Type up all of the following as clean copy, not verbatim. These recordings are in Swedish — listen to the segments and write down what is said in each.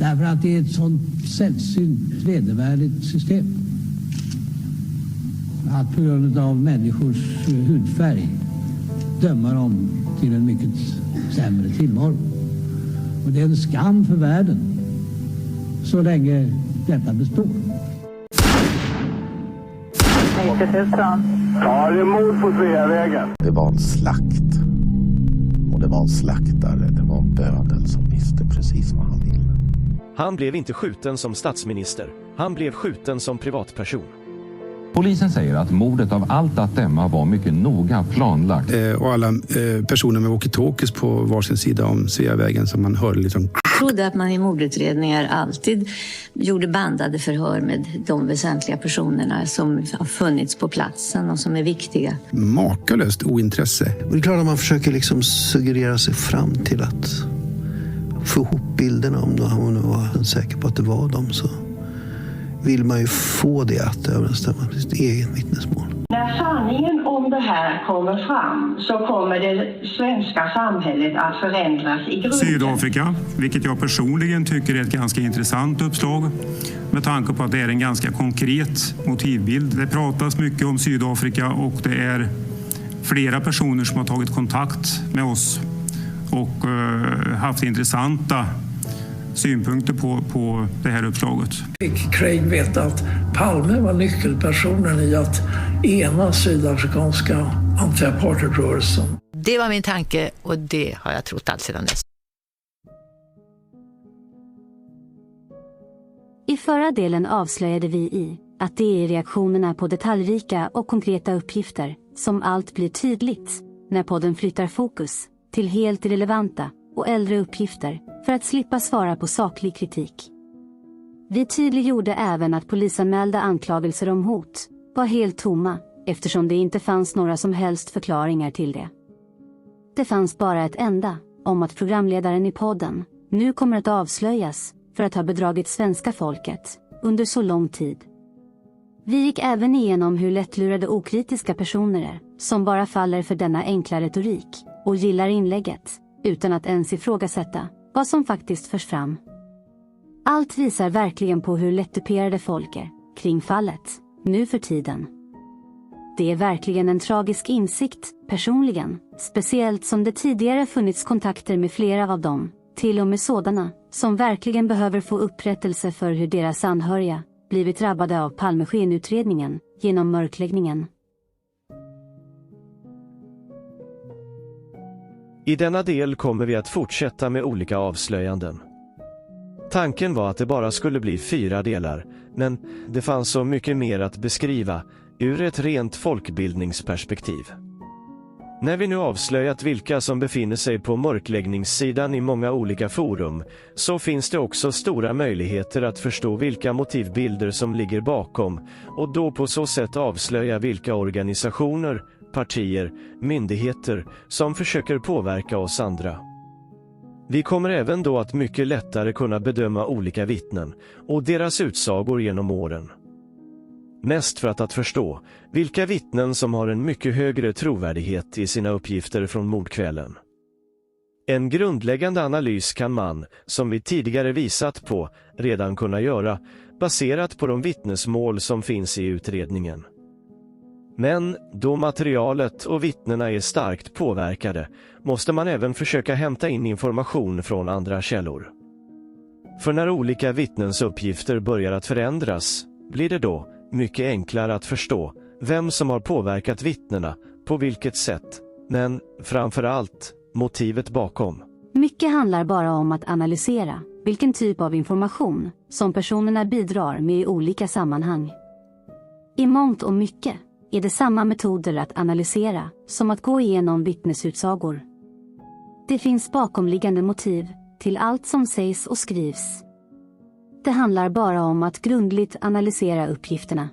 Därför att det är ett sånt sällsynt vedervärdigt system. Att på grund av människors hudfärg döma dem till en mycket sämre tillvaro. Och det är en skam för världen så länge detta består. 90 000. Ja, det är mord på Sveavägen. Det var en slakt. Och det var en slaktare, det var en bödel som visste precis vad han ville. Han blev inte skjuten som statsminister. Han blev skjuten som privatperson. Polisen säger att mordet av allt att döma var mycket noga planlagt. Och alla personer med walkie-talkies på varsin sida om Sveavägen som man hörde liksom. Jag trodde att man i mordutredningar alltid gjorde bandade förhör med de väsentliga personerna som har funnits på platsen och som är viktiga. Makalöst ointresse. Och det är klart att man försöker liksom suggerera sig fram till att få ihop bilderna om man var säker på att det var dem, så vill man ju få det att överensstämma med sitt eget vittnesmål. När sanningen om det här kommer fram så kommer det svenska samhället att förändras i grunden. Sydafrika, vilket jag personligen tycker är ett ganska intressant uppslag med tanke på att det är en ganska konkret motivbild. Det pratas mycket om Sydafrika och det är flera personer som har tagit kontakt med oss och haft intressanta synpunkter på det här uppslaget. Fick Craig veta att Palme var nyckelpersonen i att ena sydafrikanska anti-apartheidrörelsen. Det var min tanke och det har jag trott allt sedan dess. I förra delen avslöjade vi att det är reaktionerna på detaljrika och konkreta uppgifter som allt blir tydligt när podden flyttar fokus till helt irrelevanta och äldre uppgifter för att slippa svara på saklig kritik. Vi tydliggjorde även att polisanmälda anklagelser om hot var helt tomma eftersom det inte fanns några som helst förklaringar till det. Det fanns bara ett enda, om att programledaren i podden nu kommer att avslöjas för att ha bedragit svenska folket under så lång tid. Vi gick även igenom hur lättlurade okritiska personer är som bara faller för denna enkla retorik och gillar inlägget utan att ens ifrågasätta vad som faktiskt förs fram. Allt visar verkligen på hur lättuperade folk är kring fallet, nu för tiden. Det är verkligen en tragisk insikt, personligen, speciellt som det tidigare funnits kontakter med flera av dem, till och med sådana som verkligen behöver få upprättelse för hur deras anhöriga blivit drabbade av Palmeskenutredningen genom mörkläggningen. I denna del kommer vi att fortsätta med olika avslöjanden. Tanken var att det bara skulle bli 4 delar, men det fanns så mycket mer att beskriva ur ett rent folkbildningsperspektiv. När vi nu avslöjat vilka som befinner sig på mörkläggningssidan i många olika forum, så finns det också stora möjligheter att förstå vilka motivbilder som ligger bakom och då på så sätt avslöja vilka organisationer, partier, myndigheter som försöker påverka oss andra. Vi kommer även då att mycket lättare kunna bedöma olika vittnen och deras utsagor genom åren. Mest för att förstå vilka vittnen som har en mycket högre trovärdighet i sina uppgifter från mordkvällen. En grundläggande analys kan man, som vi tidigare visat på, redan kunna göra, baserat på de vittnesmål som finns i utredningen. Men då materialet och vittnena är starkt påverkade måste man även försöka hämta in information från andra källor. För när olika vittnens uppgifter börjar att förändras blir det då mycket enklare att förstå vem som har påverkat vittnena, på vilket sätt, men framförallt motivet bakom. Mycket handlar bara om att analysera vilken typ av information som personerna bidrar med i olika sammanhang. I mångt och mycket är det samma metoder att analysera som att gå igenom vittnesutsagor. Det finns bakomliggande motiv till allt som sägs och skrivs. Det handlar bara om att grundligt analysera uppgifterna.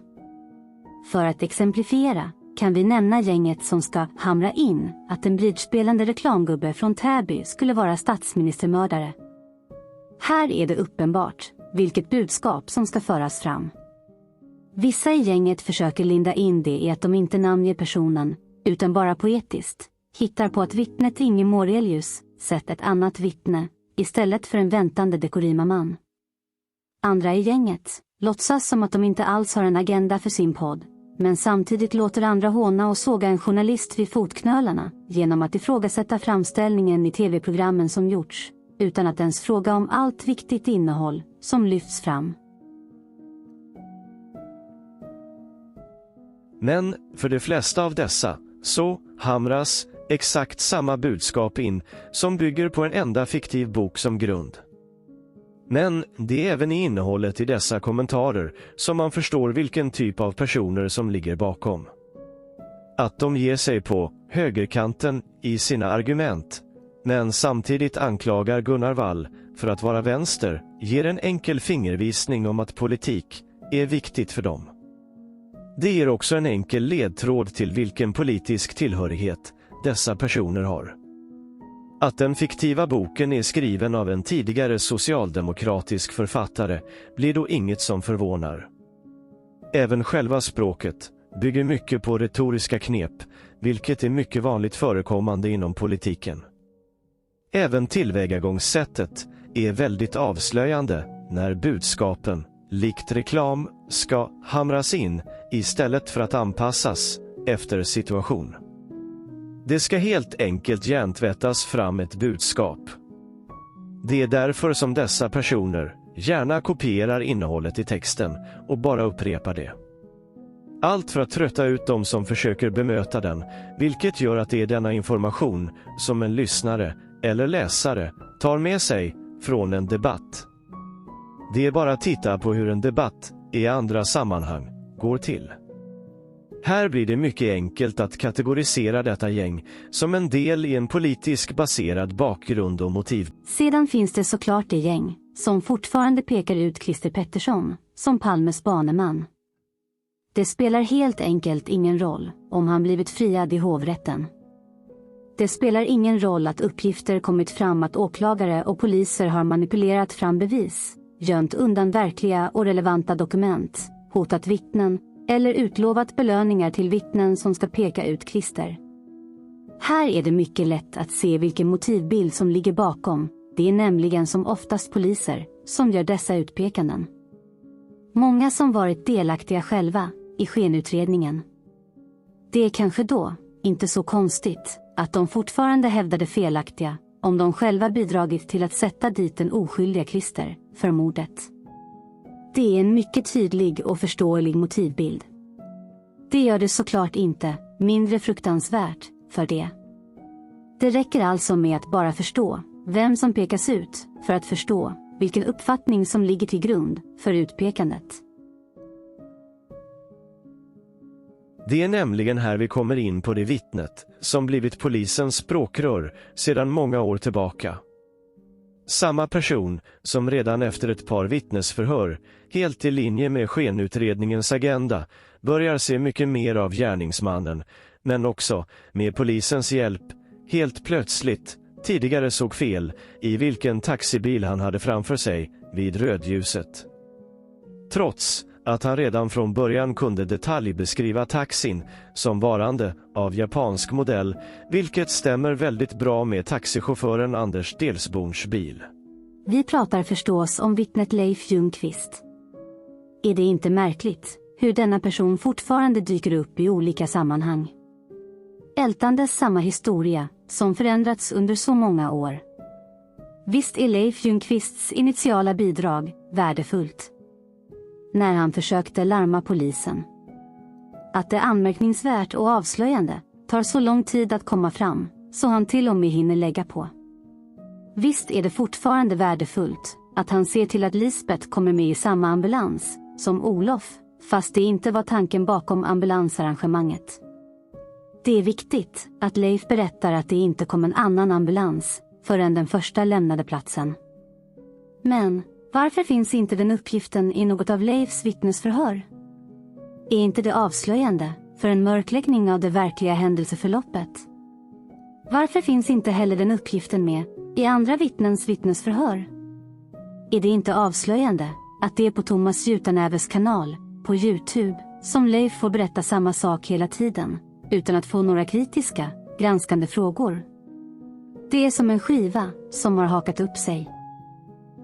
För att exemplifiera kan vi nämna gänget som ska hamra in att en bridgespelande reklamgubbe från Täby skulle vara statsministermördare. Här är det uppenbart vilket budskap som ska föras fram. Vissa i gänget försöker linda in det i att de inte namnger personen, utan bara poetiskt hittar på att vittnet Inge Morelius sett ett annat vittne istället för en väntande Dekorima man. Andra i gänget låtsas som att de inte alls har en agenda för sin podd, men samtidigt låter andra håna och såga en journalist vid fotknölarna genom att ifrågasätta framställningen i tv-programmen som gjorts, utan att ens fråga om allt viktigt innehåll som lyfts fram. Men för de flesta av dessa så hamras exakt samma budskap in som bygger på en enda fiktiv bok som grund. Men det är även i innehållet i dessa kommentarer som man förstår vilken typ av personer som ligger bakom. Att de ger sig på högerkanten i sina argument, men samtidigt anklagar Gunnar Wall för att vara vänster, ger en enkel fingervisning om att politik är viktigt för dem. Det ger också en enkel ledtråd till vilken politisk tillhörighet dessa personer har. Att den fiktiva boken är skriven av en tidigare socialdemokratisk författare blir då inget som förvånar. Även själva språket bygger mycket på retoriska knep, vilket är mycket vanligt förekommande inom politiken. Även tillvägagångssättet är väldigt avslöjande när budskapen, likt reklam, ska hamras in istället för att anpassas efter situation. Det ska helt enkelt hjärntvättas fram ett budskap. Det är därför som dessa personer gärna kopierar innehållet i texten och bara upprepar det. Allt för att trötta ut de som försöker bemöta den, vilket gör att det är denna information som en lyssnare eller läsare tar med sig från en debatt. Det är bara att titta på hur en debatt i andra sammanhang går till. Här blir det mycket enkelt att kategorisera detta gäng som en del i en politisk baserad bakgrund och motiv. Sedan finns det såklart det gäng som fortfarande pekar ut Christer Pettersson som Palmes baneman. Det spelar helt enkelt ingen roll om han blivit friad i hovrätten. Det spelar ingen roll att uppgifter kommit fram att åklagare och poliser har manipulerat fram bevis, gömt undan verkliga och relevanta dokument, hotat vittnen eller utlovat belöningar till vittnen som ska peka ut Christer. Här är det mycket lätt att se vilken motivbild som ligger bakom. Det är nämligen som oftast poliser som gör dessa utpekanden. Många som varit delaktiga själva i skenutredningen. Det är kanske då inte så konstigt att de fortfarande hävdade felaktiga om de själva bidragit till att sätta dit den oskyldiga Christer för mordet. Det är en mycket tydlig och förståelig motivbild. Det gör det såklart inte mindre fruktansvärt för det. Det räcker alltså med att bara förstå vem som pekas ut för att förstå vilken uppfattning som ligger till grund för utpekandet. Det är nämligen här vi kommer in på det vittnet som blivit polisens språkrör sedan många år tillbaka. Samma person som redan efter ett par vittnesförhör, helt i linje med skenutredningens agenda, börjar se mycket mer av gärningsmannen, men också, med polisens hjälp, helt plötsligt, tidigare såg fel i vilken taxibil han hade framför sig vid rödljuset. Trots att han redan från början kunde detaljbeskriva taxin som varande av japansk modell, vilket stämmer väldigt bra med taxichauffören Anders Delsborns bil. Vi pratar förstås om vittnet Leif Ljungqvist. Är det inte märkligt hur denna person fortfarande dyker upp i olika sammanhang? Ältandes samma historia som förändrats under så många år. Visst är Leif Ljungqvists initiala bidrag värdefullt. När han försökte larma polisen. Att det är anmärkningsvärt och avslöjande tar så lång tid att komma fram, så han till och med hinner lägga på. Visst är det fortfarande värdefullt att han ser till att Lisbeth kommer med i samma ambulans som Olof, fast det inte var tanken bakom ambulansarrangemanget. Det är viktigt att Leif berättar att det inte kom en annan ambulans förrän den första lämnade platsen. Men varför finns inte den uppgiften i något av Leifs vittnesförhör? Är inte det avslöjande för en mörkläggning av det verkliga händelseförloppet? Varför finns inte heller den uppgiften med i andra vittnens vittnesförhör? Är det inte avslöjande att det är på Thomas Jutanäves kanal, på YouTube, som Leif får berätta samma sak hela tiden, utan att få några kritiska, granskande frågor? Det är som en skiva som har hakat upp sig.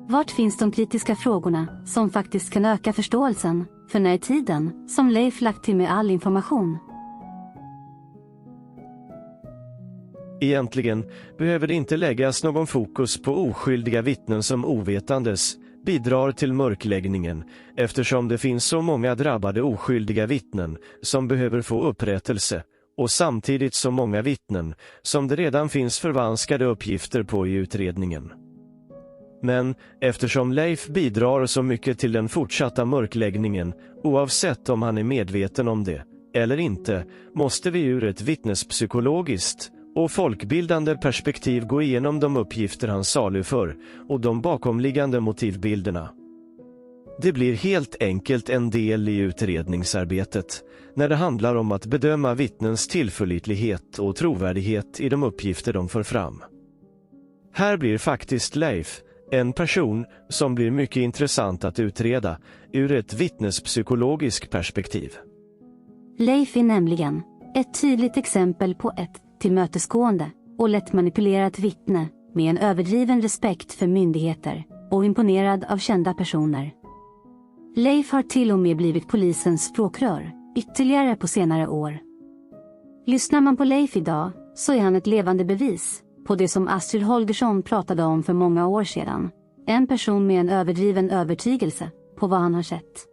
Vart finns de kritiska frågorna som faktiskt kan öka förståelsen för när tiden som Leif lagt till med all information? Egentligen behöver det inte läggas någon fokus på oskyldiga vittnen som ovetandes bidrar till mörkläggningen, eftersom det finns så många drabbade oskyldiga vittnen som behöver få upprättelse, och samtidigt så många vittnen som det redan finns förvanskade uppgifter på i utredningen. Men eftersom Leif bidrar så mycket till den fortsatta mörkläggningen, oavsett om han är medveten om det eller inte, måste vi ur ett vittnespsykologiskt och folkbildande perspektiv gå igenom de uppgifter han saluför och de bakomliggande motivbilderna. Det blir helt enkelt en del i utredningsarbetet när det handlar om att bedöma vittnens tillförlitlighet och trovärdighet i de uppgifter de för fram. Här blir faktiskt Leif en person som blir mycket intressant att utreda ur ett vittnespsykologiskt perspektiv. Leif är nämligen ett tydligt exempel på ett tillmötesgående och lätt manipulerat vittne med en överdriven respekt för myndigheter och imponerad av kända personer. Leif har till och med blivit polisens språkrör ytterligare på senare år. Lyssnar man på Leif idag så är han ett levande bevis på det som Astrid Holgersson pratade om för många år sedan. En person med en överdriven övertygelse på vad han har sett.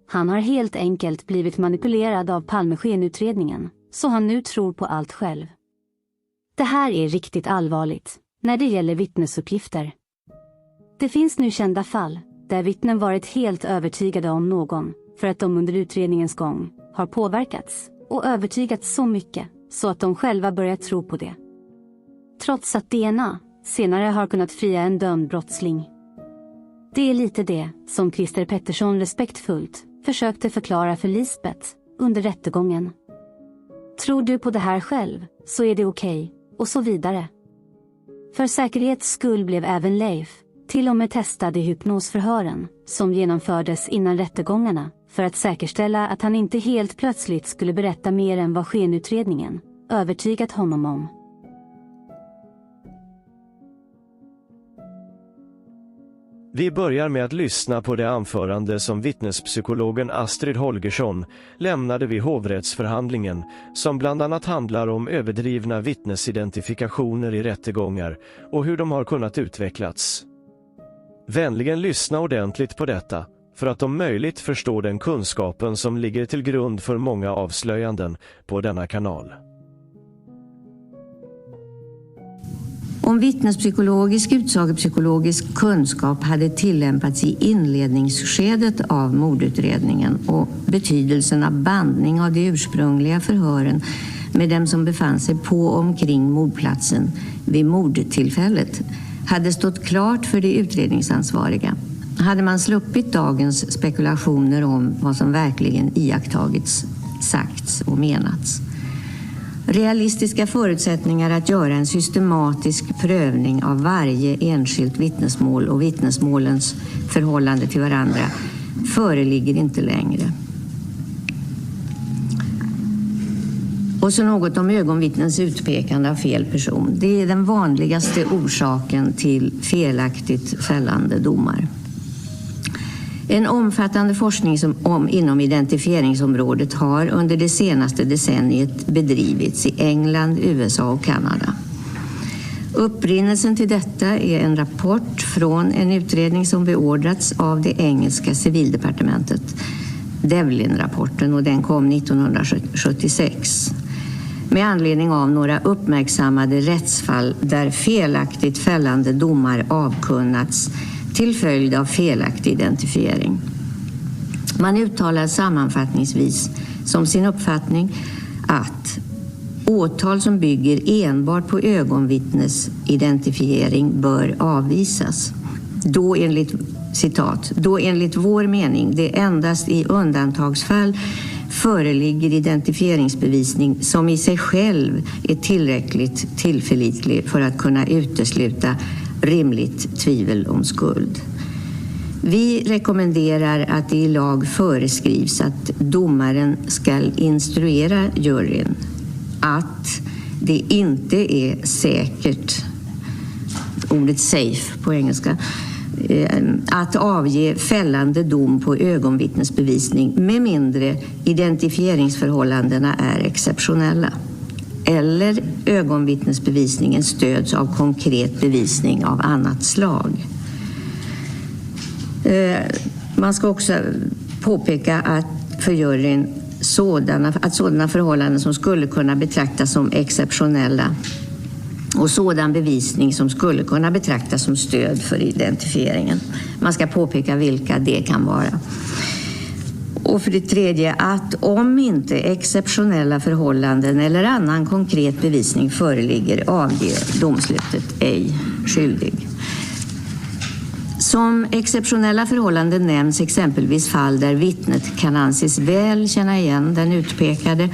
Han har helt enkelt blivit manipulerad av Palmeskenutredningen, så han nu tror på allt själv. Det här är riktigt allvarligt när det gäller vittnesuppgifter. Det finns nu kända fall där vittnen varit helt övertygade om någon för att de under utredningens gång har påverkats och övertygats så mycket så att de själva börjar tro på det. Trots att DNA senare har kunnat fria en dömd brottsling. Det är lite det som Christer Pettersson respektfullt försökte förklara för Lisbeth under rättegången. Tror du på det här själv så är det okej, och så vidare. För säkerhets skull blev även Leif till och med testad i hypnosförhören som genomfördes innan rättegångarna för att säkerställa att han inte helt plötsligt skulle berätta mer än vad skenutredningen övertygat honom om. Vi börjar med att lyssna på det anförande som vittnespsykologen Astrid Holgersson lämnade vid hovrättsförhandlingen, som bland annat handlar om överdrivna vittnesidentifikationer i rättegångar och hur de har kunnat utvecklats. Vänligen lyssna ordentligt på detta för att om möjligt förstå den kunskapen som ligger till grund för många avslöjanden på denna kanal. Om vittnespsykologisk, utsagopsykologisk kunskap hade tillämpats i inledningsskedet av mordutredningen och betydelsen av bandning av de ursprungliga förhören med dem som befann sig på och omkring mordplatsen vid mordtillfället hade stått klart för de utredningsansvariga, hade man sluppit dagens spekulationer om vad som verkligen iakttagits, sagts och menats. Realistiska förutsättningar att göra en systematisk prövning av varje enskilt vittnesmål och vittnesmålens förhållande till varandra föreligger inte längre. Och så något om ögonvittnens utpekande av fel person. Det är den vanligaste orsaken till felaktigt fällande domar. En omfattande forskning inom identifieringsområdet har under det senaste decenniet bedrivits i England, USA och Kanada. Upprinnelsen till detta är en rapport från en utredning som beordrats av det engelska civildepartementet, Devlin-rapporten, och den kom 1976. Med anledning av några uppmärksammade rättsfall där felaktigt fällande domar avkunnats till följd av felaktig identifiering. Man uttalar sammanfattningsvis som sin uppfattning att åtal som bygger enbart på ögonvittnes identifiering bör avvisas. Då enligt vår mening det endast i undantagsfall föreligger identifieringsbevisning som i sig själv är tillräckligt tillförlitlig för att kunna utesluta rimligt tvivel om skuld. Vi rekommenderar att det i lag föreskrivs att domaren ska instruera juryn att det inte är säkert, ordet safe på engelska, att avge fällande dom på ögonvittnesbevisning med mindre identifieringsförhållandena är exceptionella eller ögonvittnesbevisningen stöds av konkret bevisning av annat slag. Man ska också påpeka att för juryn sådana förhållanden som skulle kunna betraktas som exceptionella och sådan bevisning som skulle kunna betraktas som stöd för identifieringen. Man ska påpeka vilka det kan vara. Och för det tredje att om inte exceptionella förhållanden eller annan konkret bevisning föreligger avger domslutet ej skyldig. Som exceptionella förhållanden nämns exempelvis fall där vittnet kan anses väl känna igen den utpekade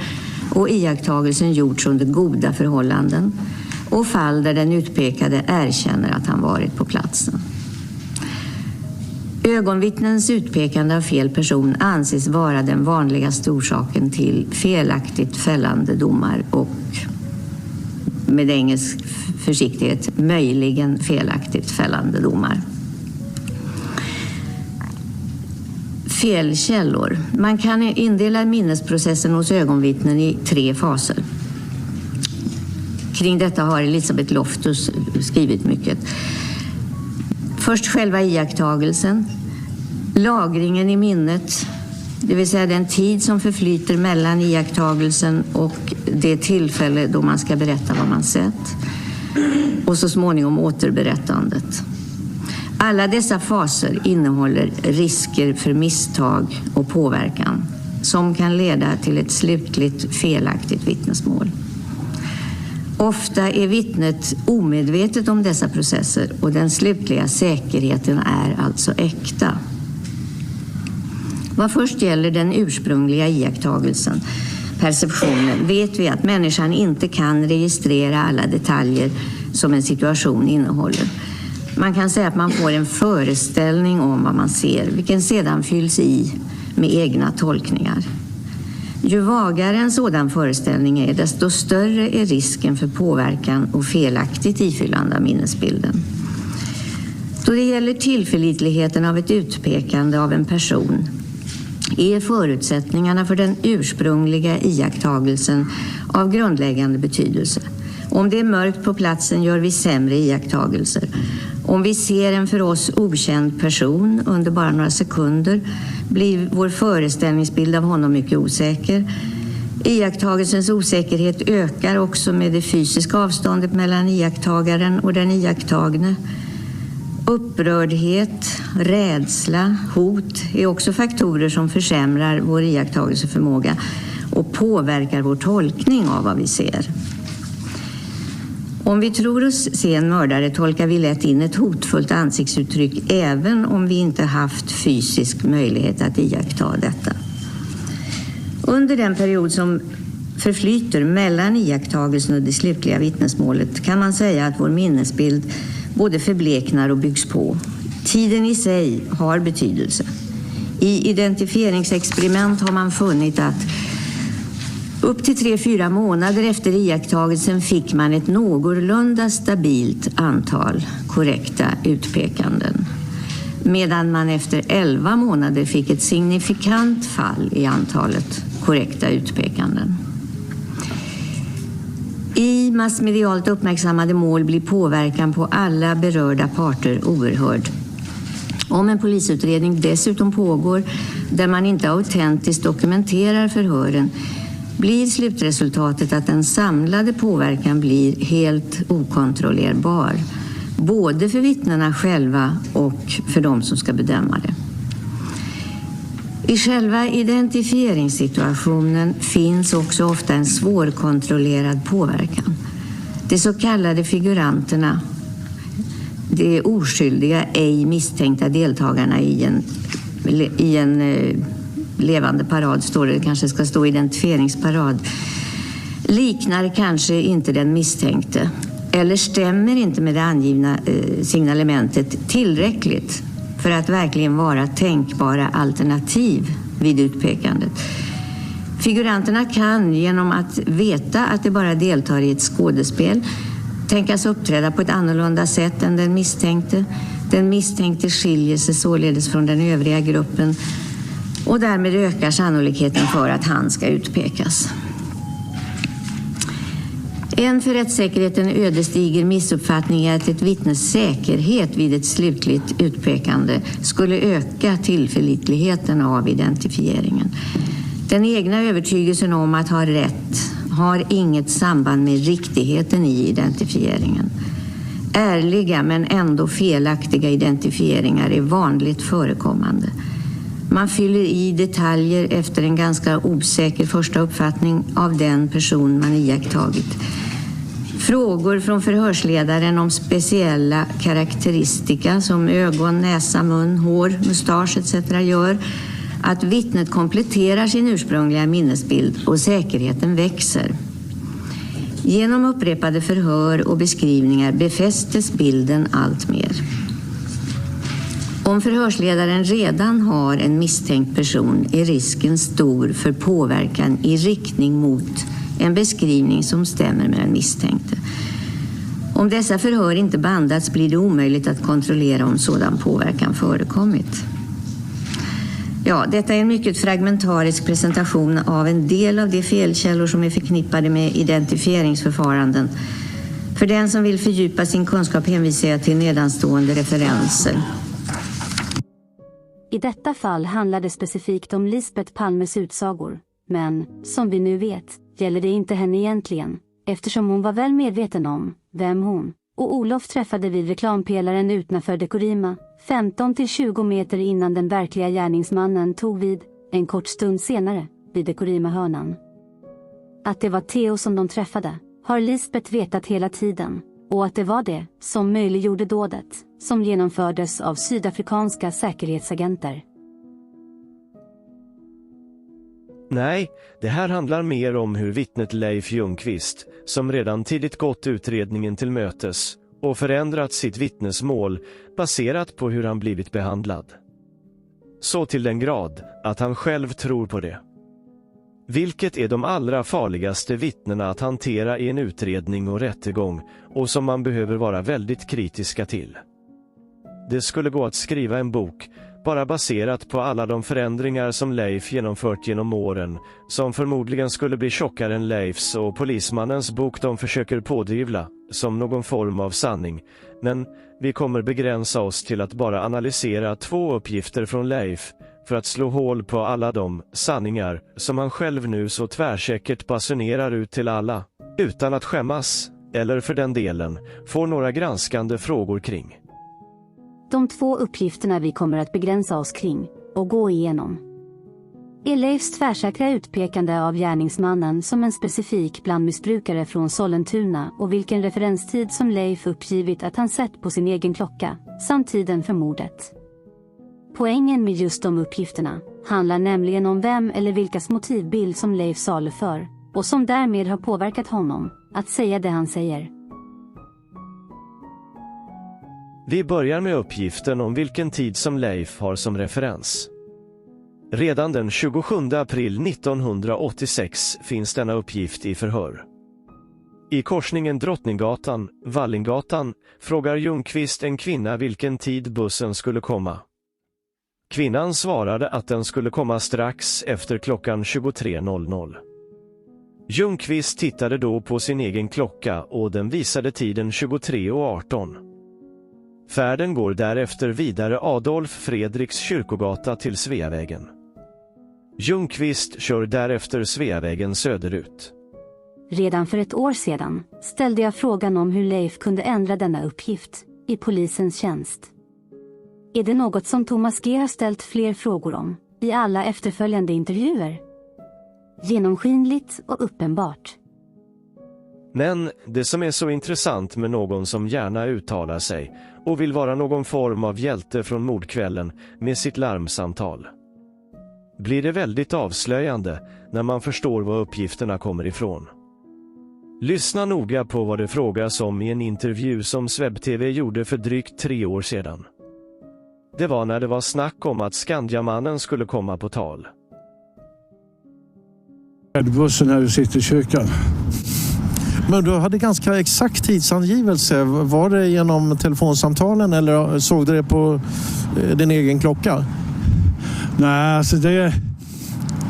och iakttagelsen gjorts under goda förhållanden och fall där den utpekade erkänner att han varit på platsen. Ögonvittnens utpekande av fel person anses vara den vanligaste orsaken till felaktigt fällande domar och med engelsk försiktighet möjligen felaktigt fällande domar. Felkällor. Man kan indela minnesprocessen hos ögonvittnen i 3 faser. Kring detta har Elisabeth Loftus skrivit mycket. Först själva iakttagelsen, lagringen i minnet, det vill säga den tid som förflyter mellan iakttagelsen och det tillfälle då man ska berätta vad man sett, och så småningom återberättandet. Alla dessa faser innehåller risker för misstag och påverkan som kan leda till ett slutligt felaktigt vittnesmål. Ofta är vittnet omedvetet om dessa processer och den slutliga säkerheten är alltså äkta. Vad först gäller den ursprungliga iakttagelsen, perceptionen, vet vi att människan inte kan registrera alla detaljer som en situation innehåller. Man kan säga att man får en föreställning om vad man ser, vilken sedan fylls i med egna tolkningar. Ju vagare en sådan föreställning är, desto större är risken för påverkan och felaktigt ifyllande av minnesbilden. Då det gäller tillförlitligheten av ett utpekande av en person är förutsättningarna för den ursprungliga iakttagelsen av grundläggande betydelse. Om det är mörkt på platsen gör vi sämre iakttagelser. Om vi ser en för oss okänd person under bara några sekunder blir vår föreställningsbild av honom mycket osäker. Iakttagelsens osäkerhet ökar också med det fysiska avståndet mellan iakttagaren och den iakttagne. Upprördhet, rädsla, hot är också faktorer som försämrar vår iakttagelseförmåga och påverkar vår tolkning av vad vi ser. Om vi tror oss se en mördare tolkar vi lätt in ett hotfullt ansiktsuttryck även om vi inte haft fysisk möjlighet att iaktta detta. Under den period som förflyter mellan iakttagelsen och det slutliga vittnesmålet kan man säga att vår minnesbild både förbleknar och byggs på. Tiden i sig har betydelse. I identifieringsexperiment har man funnit att upp till 3-4 månader efter iakttagelsen fick man ett någorlunda stabilt antal korrekta utpekanden. Medan man efter 11 månader fick ett signifikant fall i antalet korrekta utpekanden. I massmedialt uppmärksammade mål blir påverkan på alla berörda parter oerhörd. Om en polisutredning dessutom pågår där man inte autentiskt dokumenterar förhören blir slutresultatet att den samlade påverkan blir helt okontrollerbar, både för vittnena själva och för de som ska bedöma det. I själva identifieringssituationen finns också ofta en svårkontrollerad påverkan. De så kallade figuranterna, de oskyldiga, ej misstänkta deltagarna i en levande parad, står det kanske ska stå identifieringsparad, liknar kanske inte den misstänkte eller stämmer inte med det angivna signalementet tillräckligt för att verkligen vara tänkbara alternativ vid utpekandet. Figuranterna kan genom att veta att de bara deltar i ett skådespel tänkas uppträda på ett annorlunda sätt än den misstänkte, Den misstänkte skiljer sig således från den övriga gruppen och därmed ökar sannolikheten för att han ska utpekas. En för rättssäkerheten ödesdiger missuppfattning är att ett vittnes säkerhet vid ett slutligt utpekande skulle öka tillförlitligheten av identifieringen. Den egna övertygelsen om att ha rätt har inget samband med riktigheten i identifieringen. Ärliga men ändå felaktiga identifieringar är vanligt förekommande. Man fyller i detaljer efter en ganska osäker första uppfattning av den person man iakttagit. Frågor från förhörsledaren om speciella karaktäristika som ögon, näsa, mun, hår, mustasch etc. gör att vittnet kompletterar sin ursprungliga minnesbild och säkerheten växer. Genom upprepade förhör och beskrivningar befästes bilden allt mer. Om förhörsledaren redan har en misstänkt person är risken stor för påverkan i riktning mot en beskrivning som stämmer med den misstänkte. Om dessa förhör inte bandats blir det omöjligt att kontrollera om sådan påverkan förekommit. Ja, detta är en mycket fragmentarisk presentation av en del av de felkällor som är förknippade med identifieringsförfaranden. För den som vill fördjupa sin kunskap hänvisar jag till nedanstående referenser. I detta fall handlar det specifikt om Lisbeth Palmes utsagor, men, som vi nu vet, gäller det inte henne egentligen, eftersom hon var väl medveten om vem hon och Olof träffade vid reklampelaren utanför Dekorima, 15-20 meter innan den verkliga gärningsmannen tog vid, en kort stund senare, vid Dekorima-hörnan. Att det var Theo som de träffade, har Lisbeth vetat hela tiden, och att det var det som möjliggjorde dådet, som genomfördes av sydafrikanska säkerhetsagenter. Nej, det här handlar mer om hur vittnet Leif Ljungqvist, som redan tidigt gått utredningen till mötes och förändrat sitt vittnesmål baserat på hur han blivit behandlad. Så till den grad att han själv tror på det. Vilket är de allra farligaste vittnena att hantera i en utredning och rättegång och som man behöver vara väldigt kritiska till. Det skulle gå att skriva en bok bara baserat på alla de förändringar som Leif genomfört genom åren, som förmodligen skulle bli tjockare än Leifs och polismannens bok de försöker pådyvla, som någon form av sanning. Men vi kommer begränsa oss till att bara analysera 2 uppgifter från Leif för att slå hål på alla de sanningar som han själv nu så tvärsäkert basunerar ut till alla, utan att skämmas, eller för den delen, får några granskande frågor kring. De 2 uppgifterna vi kommer att begränsa oss kring och gå igenom är Leifs tvärsäkra utpekande av gärningsmannen som en specifik blandmissbrukare från Sollentuna och vilken referenstid som Leif uppgivit att han sett på sin egen klocka, samt tiden för mordet. Poängen med just de uppgifterna handlar nämligen om vem eller vilkas motivbild som Leif saluför och som därmed har påverkat honom att säga det han säger. Vi börjar med uppgiften om vilken tid som Leif har som referens. Redan den 27 april 1986 finns denna uppgift i förhör. I korsningen Drottninggatan, Vallingatan frågar Ljungqvist en kvinna vilken tid bussen skulle komma. Kvinnan svarade att den skulle komma strax efter klockan 23.00. Ljungqvist tittade då på sin egen klocka och den visade tiden 23.18. Färden går därefter vidare Adolf Fredriks kyrkogata till Sveavägen. Ljungqvist kör därefter Sveavägen söderut. Redan för ett år sedan ställde jag frågan om hur Leif kunde ändra denna uppgift i polisens tjänst. Är det något som Thomas G har ställt fler frågor om i alla efterföljande intervjuer? Genomskinligt och uppenbart. Men det som är så intressant med någon som gärna uttalar sig och vill vara någon form av hjälte från mordkvällen med sitt larmsamtal, blir det väldigt avslöjande när man förstår var uppgifterna kommer ifrån. Lyssna noga på vad det frågas om i en intervju som SvebTV gjorde för drygt 3 år sedan. Det var när det var snack om att Skandiamannen skulle komma på tal. Bussen här i Citykyrkan. Men du hade ganska exakt tidsangivelse. Var det genom telefonsamtalen eller såg du det på din egen klocka? Nej, alltså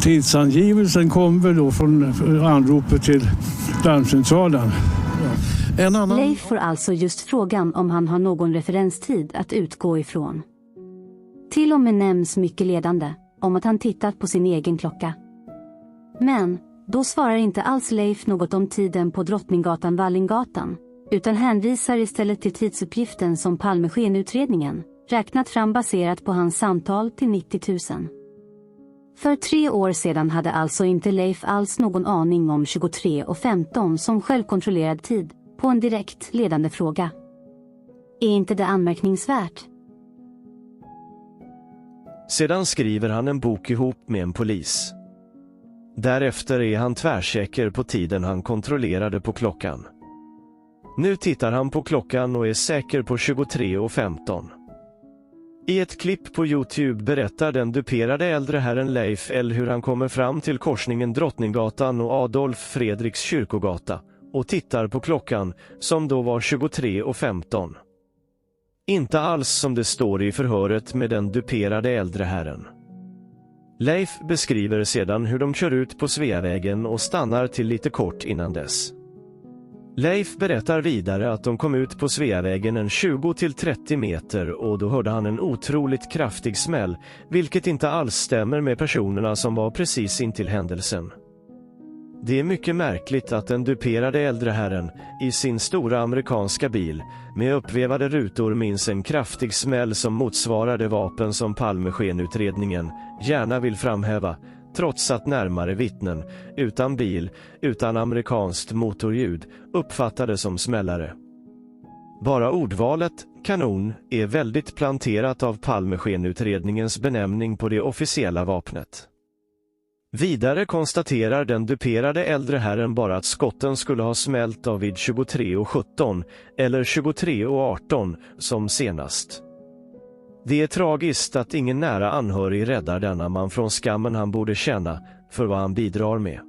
tidsangivelsen kom väl då från anropet till larmcentralen. Leif får alltså just frågan om han har någon referenstid att utgå ifrån. Till och med nämns mycket ledande om att han tittat på sin egen klocka. Men då svarar inte alls Leif något om tiden på Drottninggatan-Vallingatan, utan hänvisar istället till tidsuppgiften som Palmeskenutredningen räknat fram baserat på hans samtal till 90 000. För 3 år sedan hade alltså inte Leif alls någon aning om 23:15 som självkontrollerad tid på en direkt ledande fråga. Är inte det anmärkningsvärt? Sedan skriver han en bok ihop med en polis. Därefter är han tvärsäker på tiden han kontrollerade på klockan. Nu tittar han på klockan och är säker på 23:15. I ett klipp på YouTube berättar den duperade äldre herren Leif L. hur han kommer fram till korsningen Drottninggatan och Adolf Fredriks kyrkogata och tittar på klockan som då var 23:15. Inte alls som det står i förhöret med den duperade äldre herren. Leif beskriver sedan hur de kör ut på Sveavägen och stannar till lite kort innan dess. Leif berättar vidare att de kom ut på Sveavägen en 20-30 meter och då hörde han en otroligt kraftig smäll, vilket inte alls stämmer med personerna som var precis intill händelsen. Det är mycket märkligt att den duperade äldre herren i sin stora amerikanska bil med uppvevade rutor minns en kraftig smäll som motsvarar det vapen som Palmeskenutredningen gärna vill framhäva, trots att närmare vittnen, utan bil, utan amerikanskt motorljud, uppfattade som smällare. Bara ordvalet kanon är väldigt planterat av Palmeskenutredningens benämning på det officiella vapnet. Vidare konstaterar den duperade äldre herren bara att skotten skulle ha smält av vid 23:17 eller 23:18 som senast. Det är tragiskt att ingen nära anhörig räddar denna man från skammen han borde känna för vad han bidrar med.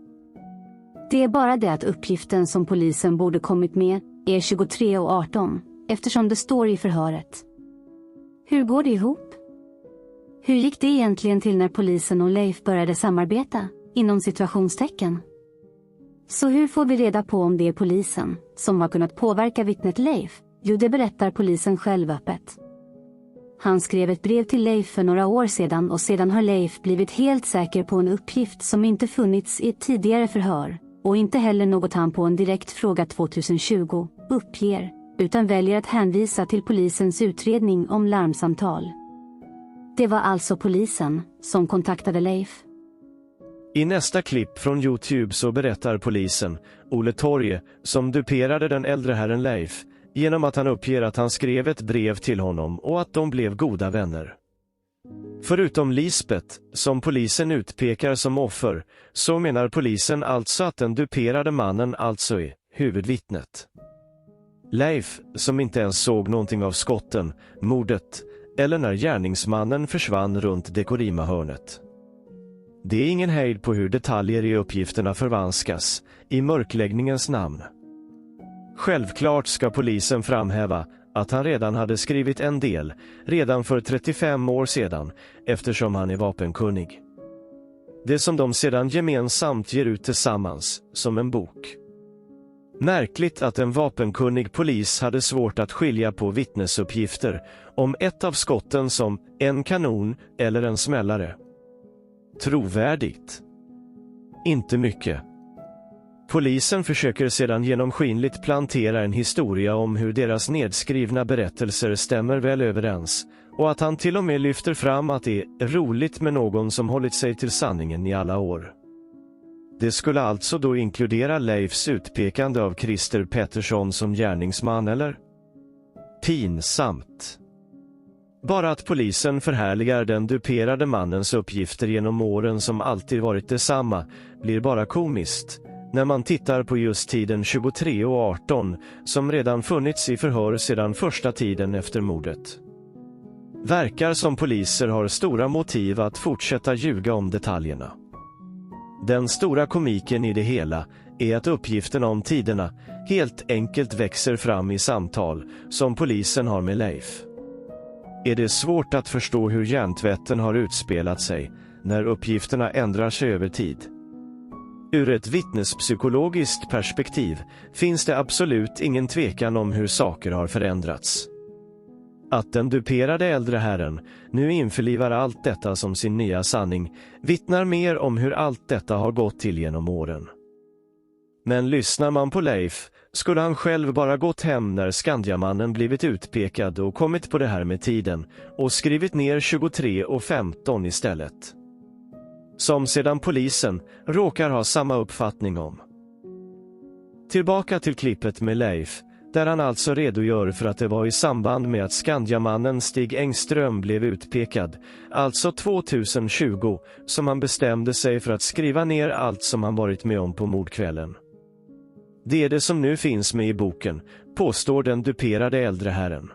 Det är bara det att uppgiften som polisen borde kommit med är 23:18 eftersom det står i förhöret. Hur går det ihop? Hur gick det egentligen till när polisen och Leif började samarbeta, inom situationstecken? Så hur får vi reda på om det är polisen som har kunnat påverka vittnet Leif? Jo, det berättar polisen själv öppet. Han skrev ett brev till Leif för några år sedan och sedan har Leif blivit helt säker på en uppgift som inte funnits i ett tidigare förhör och inte heller något han på en direkt fråga 2020 uppger, utan väljer att hänvisa till polisens utredning om larmsamtal. Det var alltså polisen som kontaktade Leif. I nästa klipp från YouTube så berättar polisen, Olle Torje, som duperade den äldre herren Leif, genom att han uppger att han skrev ett brev till honom och att de blev goda vänner. Förutom Lisbeth, som polisen utpekar som offer, så menar polisen alltså att den duperade mannen alltså är huvudvittnet. Leif, som inte ens såg någonting av skotten, mordet, eller när gärningsmannen försvann runt Dekorima-hörnet. Det är ingen hejd på hur detaljer i uppgifterna förvanskas, i mörkläggningens namn. Självklart ska polisen framhäva att han redan hade skrivit en del, redan för 35 år sedan, eftersom han är vapenkunnig. Det som de sedan gemensamt ger ut tillsammans, som en bok. Märkligt att en vapenkunnig polis hade svårt att skilja på vittnesuppgifter om ett av skotten som en kanon eller en smällare. Trovärdigt? Inte mycket. Polisen försöker sedan genomskinligt plantera en historia om hur deras nedskrivna berättelser stämmer väl överens och att han till och med lyfter fram att det är roligt med någon som hållit sig till sanningen i alla år. Det skulle alltså då inkludera Leifs utpekande av Christer Pettersson som gärningsman, eller? Pinsamt. Bara att polisen förhärligar den duperade mannens uppgifter genom åren som alltid varit detsamma blir bara komiskt när man tittar på just tiden 23:18 som redan funnits i förhör sedan första tiden efter mordet. Verkar som poliser har stora motiv att fortsätta ljuga om detaljerna. Den stora komiken i det hela är att uppgifterna om tiderna helt enkelt växer fram i samtal som polisen har med Leif. Är det svårt att förstå hur hjärntvätten har utspelat sig när uppgifterna ändrar sig över tid? Ur ett vittnespsykologiskt perspektiv finns det absolut ingen tvekan om hur saker har förändrats. Att den duperade äldre herren nu införlivar allt detta som sin nya sanning vittnar mer om hur allt detta har gått till genom åren. Men lyssnar man på Leif skulle han själv bara gått hem när Skandiamannen blivit utpekad och kommit på det här med tiden och skrivit ner 23 och 15 istället. Som sedan polisen råkar ha samma uppfattning om. Tillbaka till klippet med Leif, där han alltså redogör för att det var i samband med att Skandiamannen Stig Engström blev utpekad, alltså 2020, som han bestämde sig för att skriva ner allt som han varit med om på mordkvällen. Det är det som nu finns med i boken, påstår den duperade äldre herren.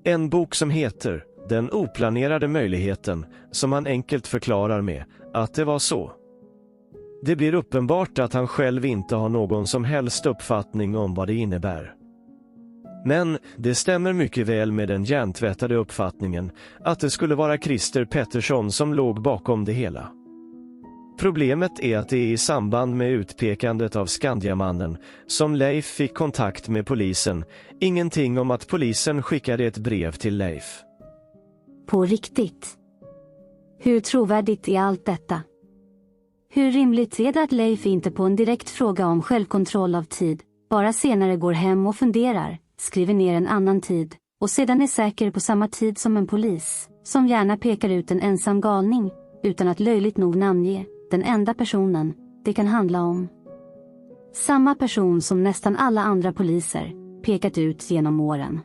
En bok som heter Den oplanerade möjligheten, som han enkelt förklarar med att det var så. Det blir uppenbart att han själv inte har någon som helst uppfattning om vad det innebär. Men det stämmer mycket väl med den hjärntvättade uppfattningen att det skulle vara Christer Pettersson som låg bakom det hela. Problemet är att det är i samband med utpekandet av Skandiamannen som Leif fick kontakt med polisen, ingenting om att polisen skickade ett brev till Leif. På riktigt? Hur trovärdigt är allt detta? Hur rimligt är det att Leif inte på en direkt fråga om självkontroll av tid, bara senare går hem och funderar, skriver ner en annan tid, och sedan är säker på samma tid som en polis, som gärna pekar ut en ensam galning, utan att löjligt nog namnge den enda personen det kan handla om. Samma person som nästan alla andra poliser pekat ut genom åren.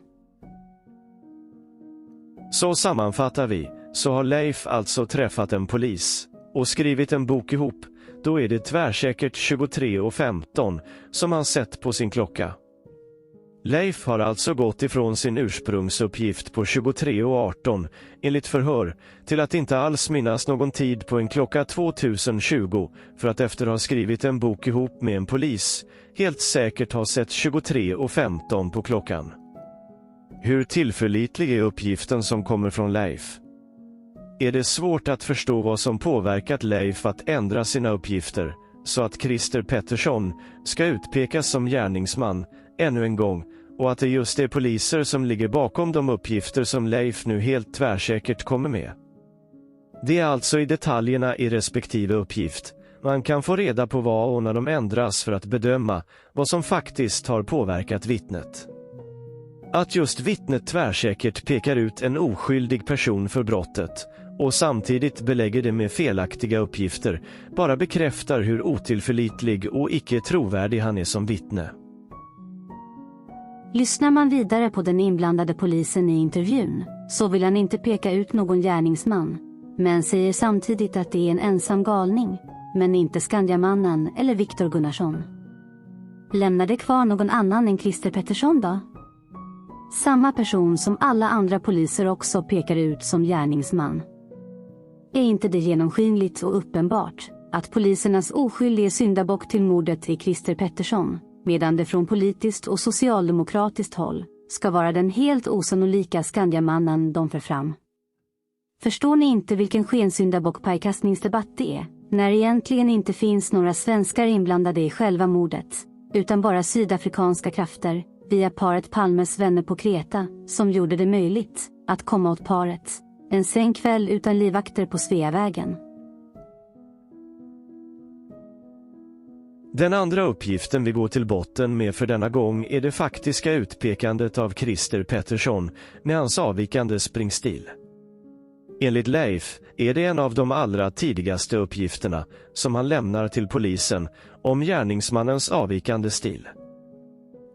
Så sammanfattar vi, så har Leif alltså träffat en polis och skrivit en bok ihop, då är det tvärsäkert 23 och 15 som han sett på sin klocka. Leif har alltså gått ifrån sin ursprungsuppgift på 23 och 18 enligt förhör till att inte alls minnas någon tid på en klocka 2020 för att efter att ha skrivit en bok ihop med en polis helt säkert ha sett 23 och 15 på klockan. Hur tillförlitlig är uppgiften som kommer från Leif? Är det svårt att förstå vad som påverkat Leif att ändra sina uppgifter så att Christer Pettersson ska utpekas som gärningsman ännu en gång och att det just är poliser som ligger bakom de uppgifter som Leif nu helt tvärsäkert kommer med? Det är alltså i detaljerna i respektive uppgift man kan få reda på vad och när de ändras för att bedöma vad som faktiskt har påverkat vittnet. Att just vittnet tvärsäkert pekar ut en oskyldig person för brottet och samtidigt belägger det med felaktiga uppgifter bara bekräftar hur otillförlitlig och icke trovärdig han är som vittne. Lyssnar man vidare på den inblandade polisen i intervjun så vill han inte peka ut någon gärningsman, men säger samtidigt att det är en ensam galning, men inte Skandiamannen eller Viktor Gunnarsson. Lämnar det kvar någon annan än Christer Pettersson då? Samma person som alla andra poliser också pekar ut som gärningsman. Är inte det genomskinligt och uppenbart att polisernas oskyldige syndabock till mordet är Christer Pettersson, medan det från politiskt och socialdemokratiskt håll ska vara den helt osannolika Skandiamannen de för fram? Förstår ni inte vilken skensyndabock pajkastningsdebatt det är, när egentligen inte finns några svenskar inblandade i själva mordet, utan bara sydafrikanska krafter via paret Palmes vänner på Kreta som gjorde det möjligt att komma åt paret en sen kväll utan livvakter på Sveavägen? Den andra uppgiften vi går till botten med för denna gång är det faktiska utpekandet av Christer Pettersson med hans avvikande springstil. Enligt Leif är det en av de allra tidigaste uppgifterna som han lämnar till polisen om gärningsmannens avvikande stil.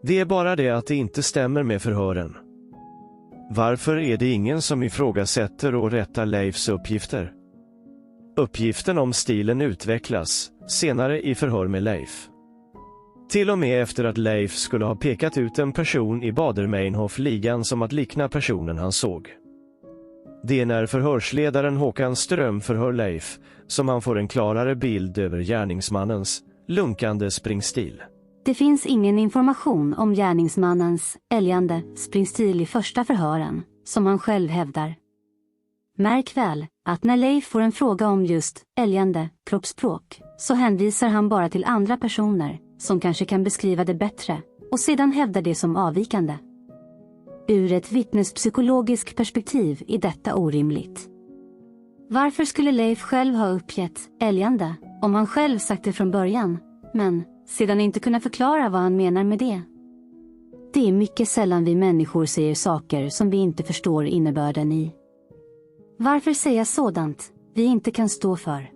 Det är bara det att det inte stämmer med förhören. Varför är det ingen som ifrågasätter och rättar Leifs uppgifter? Uppgiften om stilen utvecklas senare i förhör med Leif. Till och med efter att Leif skulle ha pekat ut en person i Bader-Meinhof-ligan som att likna personen han såg. Det är när förhörsledaren Håkan Ström förhör Leif som han får en klarare bild över gärningsmannens lunkande springstil. Det finns ingen information om gärningsmannens älgande springstil i första förhören, som han själv hävdar. Märk väl att när Leif får en fråga om just älgande kroppsspråk så hänvisar han bara till andra personer som kanske kan beskriva det bättre och sedan hävdar det som avvikande. Ur ett vittnespsykologiskt perspektiv är detta orimligt. Varför skulle Leif själv ha uppgett älgande om han själv sagt det från början, men sedan inte kunna förklara vad han menar med det? Det är mycket sällan vi människor säger saker som vi inte förstår innebörden i. Varför säga sådant vi inte kan stå för?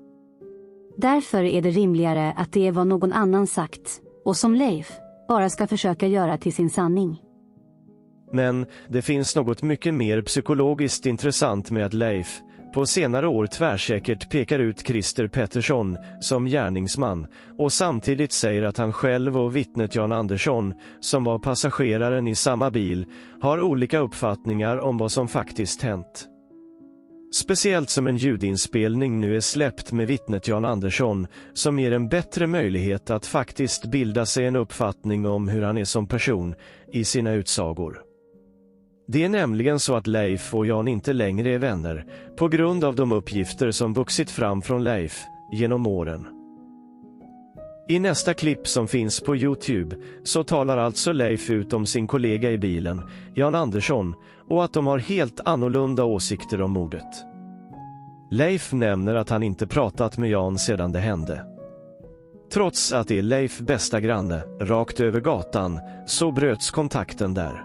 Därför är det rimligare att det är vad någon annan sagt och som Leif bara ska försöka göra till sin sanning. Men det finns något mycket mer psykologiskt intressant med att Leif på senare år tvärsäkert pekar ut Christer Pettersson som gärningsman och samtidigt säger att han själv och vittnet Jan Andersson, som var passageraren i samma bil, har olika uppfattningar om vad som faktiskt hänt. Speciellt som en ljudinspelning nu är släppt med vittnet Jan Andersson som ger en bättre möjlighet att faktiskt bilda sig en uppfattning om hur han är som person i sina utsagor. Det är nämligen så att Leif och Jan inte längre är vänner på grund av de uppgifter som vuxit fram från Leif genom åren. I nästa klipp som finns på YouTube så talar alltså Leif ut om sin kollega i bilen, Jan Andersson, och att de har helt annorlunda åsikter om mordet. Leif nämner att han inte pratat med Jan sedan det hände. Trots att det är Leif bästa granne, rakt över gatan, så bröts kontakten där.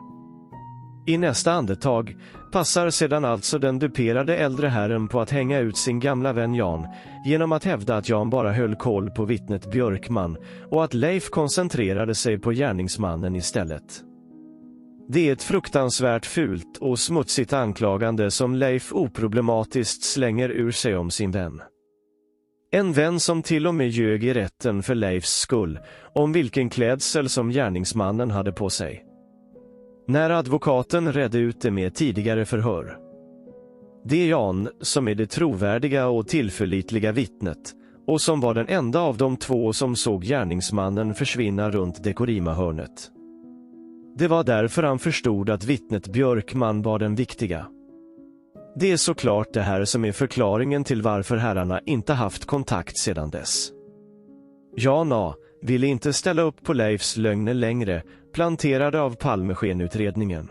I nästa andetag passar sedan alltså den duperade äldre herren på att hänga ut sin gamla vän Jan genom att hävda att Jan bara höll koll på vittnet Björkman och att Leif koncentrerade sig på gärningsmannen istället. Det är ett fruktansvärt fult och smutsigt anklagande som Leif oproblematiskt slänger ur sig om sin vän. En vän som till och med ljög i rätten för Leifs skull om vilken klädsel som gärningsmannen hade på sig. När advokaten redde ut det med tidigare förhör. Det är Jan som är det trovärdiga och tillförlitliga vittnet och som var den enda av de två som såg gärningsmannen försvinna runt Dekorima-hörnet. Det var därför han förstod att vittnet Björkman var den viktiga. Det är såklart det här som är förklaringen till varför herrarna inte haft kontakt sedan dess. Jan A. ville inte ställa upp på Leifs lögner längre, planterade av Palmeskenutredningen.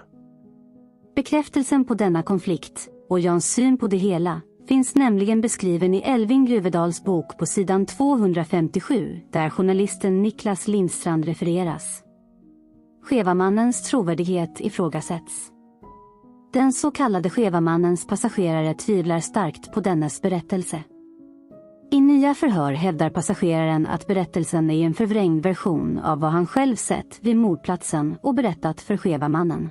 Bekräftelsen på denna konflikt och Jans syn på det hela finns nämligen beskriven i Elving Gruvedals bok på sidan 257 där journalisten Niklas Lindstrand refereras. Skevamannens trovärdighet ifrågasätts. Den så kallade Skevamannens passagerare tvivlar starkt på dennes berättelse. I nya förhör hävdar passageraren att berättelsen är en förvrängd version av vad han själv sett vid mordplatsen och berättat för Skevamannen.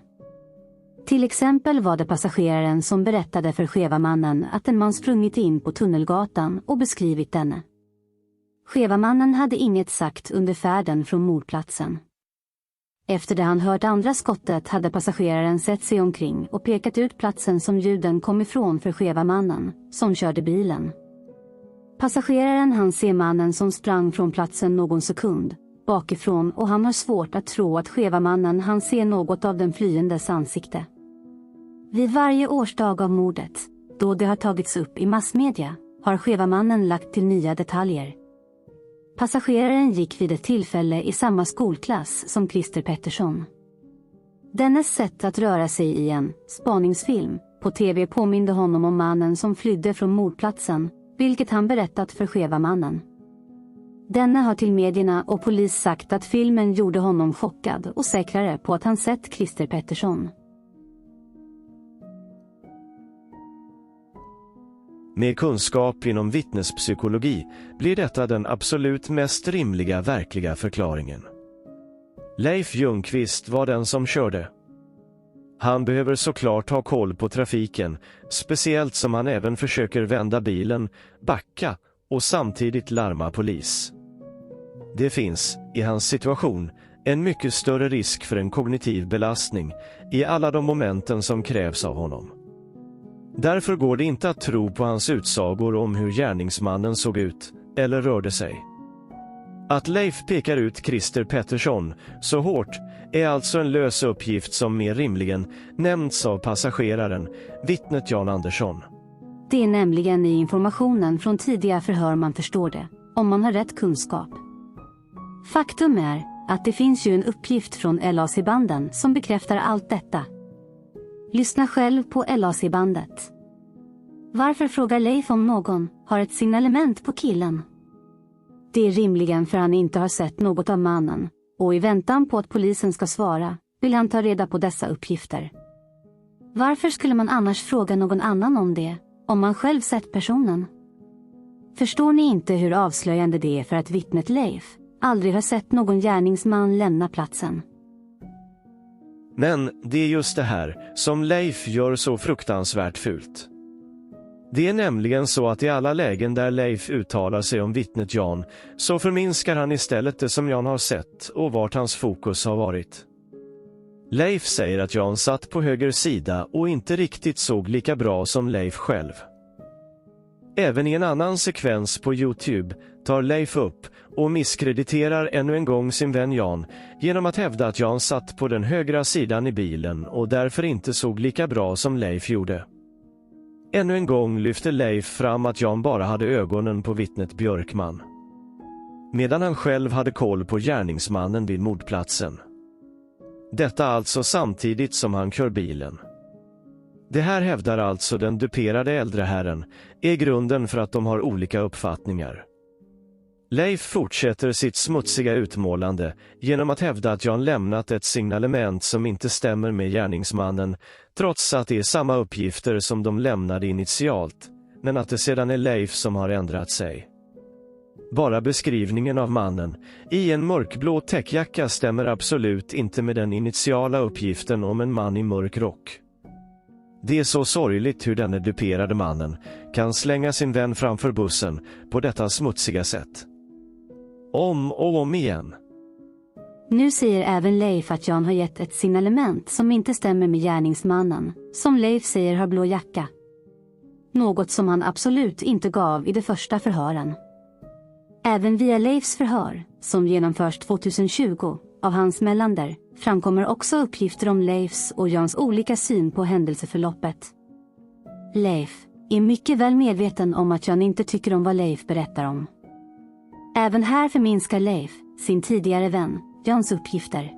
Till exempel var det passageraren som berättade för Skevamannen att en man sprungit in på Tunnelgatan och beskrivit denne. Skevamannen hade inget sagt under färden från mordplatsen. Efter det han hört andra skottet hade passageraren sett sig omkring och pekat ut platsen som ljuden kom ifrån för Skevamannen, som körde bilen. Passageraren han ser mannen som sprang från platsen någon sekund bakifrån och han har svårt att tro att Skevamannen han ser något av den flyendes ansikte. Vid varje årsdag av mordet, då det har tagits upp i massmedia, har Skevamannen lagt till nya detaljer. Passageraren gick vid ett tillfälle i samma skolklass som Christer Pettersson. Dennes sätt att röra sig i en spaningsfilm på tv påminde honom om mannen som flydde från mordplatsen, vilket han berättat för Skevamannen. Denne har till medierna och polis sagt att filmen gjorde honom chockad och säkrare på att han sett Christer Pettersson. Med kunskap inom vittnespsykologi blir detta den absolut mest rimliga verkliga förklaringen. Leif Ljungqvist var den som körde. Han behöver såklart ha koll på trafiken, speciellt som han även försöker vända bilen, backa och samtidigt larma polis. Det finns, i hans situation, en mycket större risk för en kognitiv belastning i alla de momenten som krävs av honom. Därför går det inte att tro på hans utsagor om hur gärningsmannen såg ut eller rörde sig. Att Leif pekar ut Christer Pettersson så hårt är alltså en lös uppgift som mer rimligen nämnts av passageraren, vittnet Jan Andersson. Det är nämligen i informationen från tidiga förhör man förstår det, om man har rätt kunskap. Faktum är att det finns ju en uppgift från LAC-banden som bekräftar allt detta. Lyssna själv på LAC-bandet. Varför frågar Leif om någon har ett signalement på killen? Det är rimligen för han inte har sett något av mannen, och i väntan på att polisen ska svara vill han ta reda på dessa uppgifter. Varför skulle man annars fråga någon annan om det, om man själv sett personen? Förstår ni inte hur avslöjande det är för att vittnet Leif aldrig har sett någon gärningsman lämna platsen? Men det är just det här som Leif gör så fruktansvärt fult. Det är nämligen så att i alla lägen där Leif uttalar sig om vittnet Jan så förminskar han istället det som Jan har sett och vart hans fokus har varit. Leif säger att Jan satt på höger sida och inte riktigt såg lika bra som Leif själv. Även i en annan sekvens på YouTube tar Leif upp och misskrediterar ännu en gång sin vän Jan genom att hävda att Jan satt på den högra sidan i bilen och därför inte såg lika bra som Leif gjorde. Ännu en gång lyfter Leif fram att Jan bara hade ögonen på vittnet Björkman, medan han själv hade koll på gärningsmannen vid mordplatsen. Detta alltså samtidigt som han kör bilen. Det här hävdar alltså den duperade äldre herren är grunden för att de har olika uppfattningar. Leif fortsätter sitt smutsiga utmålande genom att hävda att Jan lämnat ett signalement som inte stämmer med gärningsmannen, trots att det är samma uppgifter som de lämnade initialt, men att det sedan är Leif som har ändrat sig. Bara beskrivningen av mannen i en mörkblå täckjacka stämmer absolut inte med den initiala uppgiften om en man i mörk rock. Det är så sorgligt hur denne duperade mannen kan slänga sin vän framför bussen på detta smutsiga sätt. Om och om igen. Nu säger även Leif att Jan har gett ett signalement som inte stämmer med gärningsmannen, som Leif säger har blå jacka. Något som han absolut inte gav i de första förhören. Även via Leifs förhör, som genomförs 2020 av Hans Melander, framkommer också uppgifter om Leifs och Jans olika syn på händelseförloppet. Leif är mycket väl medveten om att Jan inte tycker om vad Leif berättar om. Även här förminskar Leif sin tidigare vän, Jans uppgifter.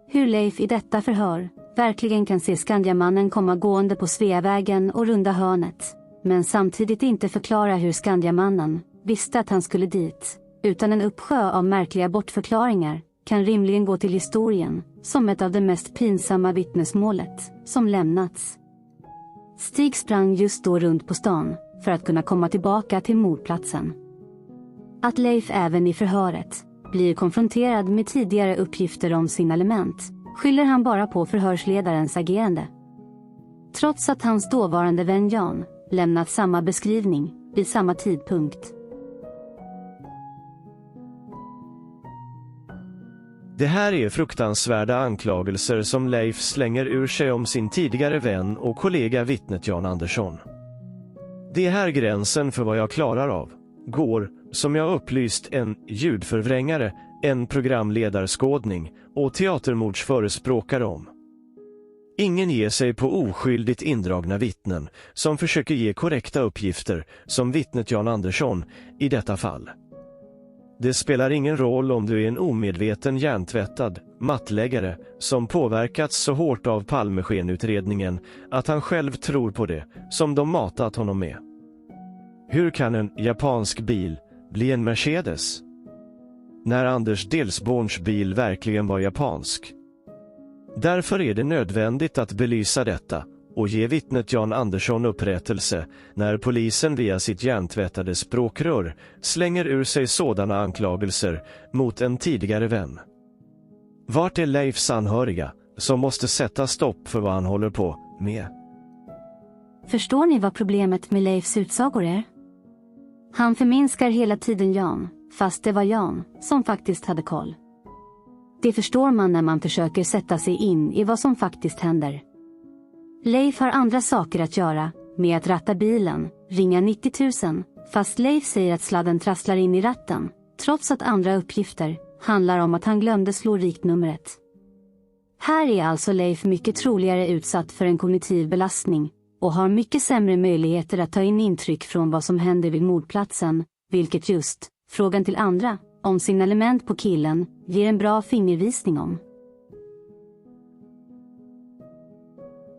Hur Leif i detta förhör verkligen kan se Skandiamannen komma gående på Sveavägen och runda hörnet, men samtidigt inte förklara hur Skandiamannen visste att han skulle dit, utan en uppsjö av märkliga bortförklaringar, kan rimligen gå till historien som ett av de mest pinsamma vittnesmålet som lämnats. Stig sprang just då runt på stan för att kunna komma tillbaka till mordplatsen. Att Leif även i förhöret blir konfronterad med tidigare uppgifter om signalement skyller han bara på förhörsledarens agerande. Trots att hans dåvarande vän Jan lämnat samma beskrivning vid samma tidpunkt. Det här är fruktansvärda anklagelser som Leif slänger ur sig om sin tidigare vän och kollega vittnet Jan Andersson. Det är här gränsen för vad jag klarar av går, som jag upplyst, en ljudförvrängare, en programledarskådning och teatermordsförespråkare om. Ingen ger sig på oskyldigt indragna vittnen som försöker ge korrekta uppgifter, som vittnet Jan Andersson i detta fall. Det spelar ingen roll om du är en omedveten hjärntvättad mattläggare som påverkats så hårt av Palmeskenutredningen att han själv tror på det som de matat honom med. Hur kan en japansk bil bli en Mercedes? När Anders Delsborns bil verkligen var japansk. Därför är det nödvändigt att belysa detta och ge vittnet Jan Andersson upprättelse när polisen via sitt hjärntvättade språkrör slänger ur sig sådana anklagelser mot en tidigare vän. Vart är Leifs anhöriga som måste sätta stopp för vad han håller på med? Förstår ni vad problemet med Leifs utsagor är? Han förminskar hela tiden Jan, fast det var Jan som faktiskt hade koll. Det förstår man när man försöker sätta sig in i vad som faktiskt händer. Leif har andra saker att göra med att ratta bilen, ringa 90 000, fast Leif säger att sladden trasslar in i ratten, trots att andra uppgifter handlar om att han glömde slå riktnumret. Här är alltså Leif mycket troligare utsatt för en kognitiv belastning och har mycket sämre möjligheter att ta in intryck från vad som händer vid mordplatsen, vilket just frågan till andra om signalement på killen ger en bra fingervisning om.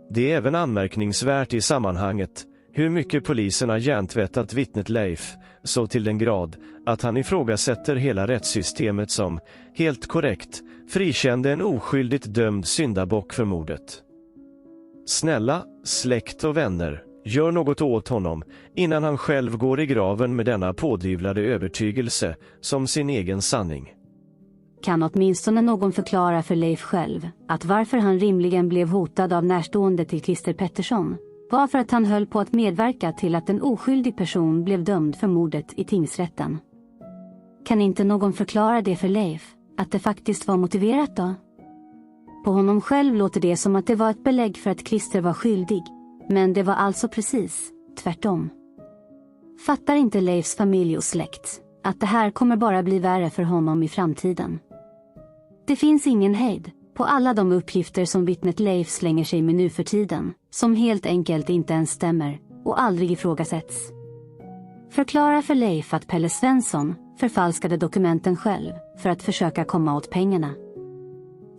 Det är även anmärkningsvärt i sammanhanget hur mycket polisen har hjärntvättat vittnet Leif, så till den grad att han ifrågasätter hela rättssystemet som, helt korrekt, frikände en oskyldigt dömd syndabock för mordet. Snälla, släkt och vänner, gör något åt honom innan han själv går i graven med denna pådyvlade övertygelse som sin egen sanning. Kan åtminstone någon förklara för Leif själv att varför han rimligen blev hotad av närstående till Christer Pettersson var för att han höll på att medverka till att en oskyldig person blev dömd för mordet i tingsrätten? Kan inte någon förklara det för Leif, att det faktiskt var motiverat då? På honom själv låter det som att det var ett belägg för att Christer var skyldig, men det var alltså precis tvärtom. Fattar inte Leifs familj och släkt att det här kommer bara bli värre för honom i framtiden? Det finns ingen hejd på alla de uppgifter som vittnet Leif slänger sig med nu för tiden, som helt enkelt inte ens stämmer och aldrig ifrågasätts. Förklara för Leif att Pelle Svensson förfalskade dokumenten själv för att försöka komma åt pengarna.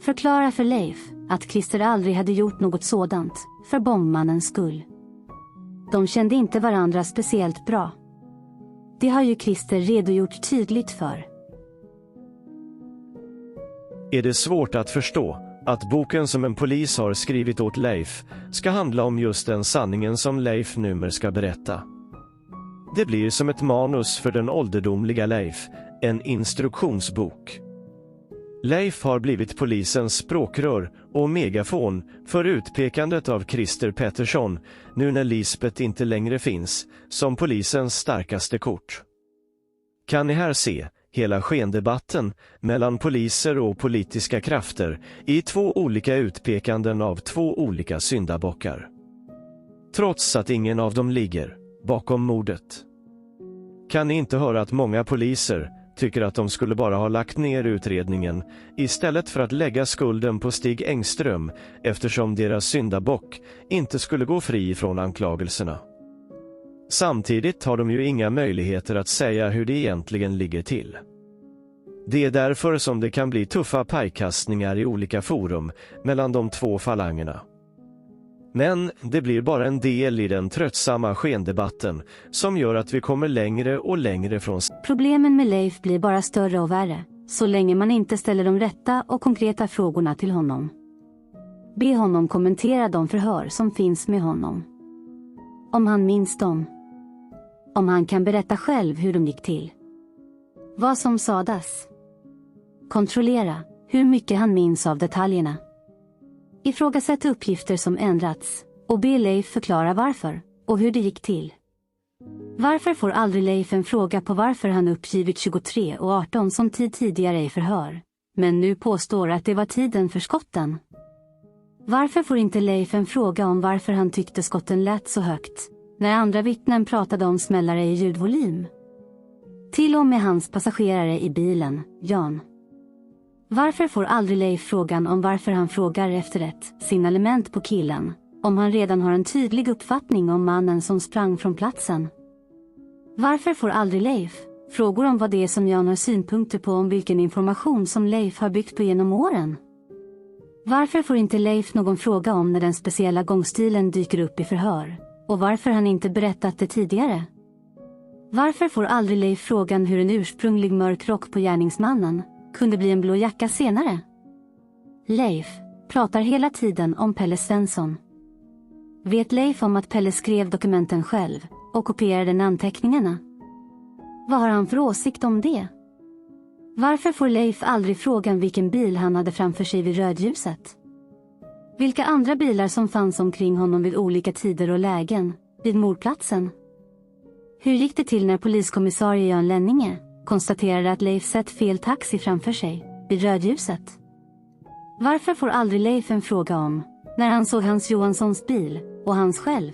Förklara för Leif att Christer aldrig hade gjort något sådant för bombmannens skull. De kände inte varandra speciellt bra. Det har ju Christer redogjort tydligt för. Är det svårt att förstå att boken som en polis har skrivit åt Leif ska handla om just den sanningen som Leif nummer ska berätta? Det blir som ett manus för den ålderdomliga Leif, en instruktionsbok. Leif har blivit polisens språkrör och megafon för utpekandet av Christer Pettersson, nu när Lisbeth inte längre finns, som polisens starkaste kort. Kan ni här se hela skendebatten mellan poliser och politiska krafter i två olika utpekanden av två olika syndabockar? Trots att ingen av dem ligger bakom mordet. Kan ni inte höra att många poliser tycker att de skulle bara ha lagt ner utredningen istället för att lägga skulden på Stig Engström, eftersom deras syndabock inte skulle gå fri från anklagelserna? Samtidigt har de ju inga möjligheter att säga hur det egentligen ligger till. Det är därför som det kan bli tuffa pajkastningar i olika forum mellan de två falangerna. Men det blir bara en del i den tröttsamma skendebatten som gör att vi kommer längre och längre från... Problemen med Leif blir bara större och värre, så länge man inte ställer de rätta och konkreta frågorna till honom. Be honom kommentera de förhör som finns med honom. Om han minns dem. Om han kan berätta själv hur de gick till. Vad som sades. Kontrollera hur mycket han minns av detaljerna. Ifrågasätt uppgifter som ändrats och be Leif förklara varför och hur det gick till. Varför får aldrig Leif en fråga på varför han uppgivit 23 och 18 som tid tidigare i förhör, men nu påstår att det var tiden för skotten? Varför får inte Leif en fråga om varför han tyckte skotten lät så högt, när andra vittnen pratade om smällare i ljudvolym? Till och med hans passagerare i bilen, Jan. Varför får aldrig Leif frågan om varför han frågar efter ett signalement på killen, om han redan har en tydlig uppfattning om mannen som sprang från platsen? Varför får aldrig Leif frågor om vad det är som Jan har synpunkter på om vilken information som Leif har byggt på genom åren? Varför får inte Leif någon fråga om när den speciella gångstilen dyker upp i förhör, och varför han inte berättat det tidigare? Varför får aldrig Leif frågan hur en ursprunglig mörk rock på gärningsmannen kunde bli en blå jacka senare? Leif pratar hela tiden om Pelle Svensson. Vet Leif om att Pelle skrev dokumenten själv och kopierade namnteckningarna? Vad har han för åsikt om det? Varför får Leif aldrig frågan vilken bil han hade framför sig vid rödljuset? Vilka andra bilar som fanns omkring honom vid olika tider och lägen vid mordplatsen? Hur gick det till när poliskommissarie Jan Lenninge konstaterade att Leif sett fel taxi framför sig vid rödljuset? Varför får aldrig Leif en fråga om när han såg Hans Johanssons bil och hans själv?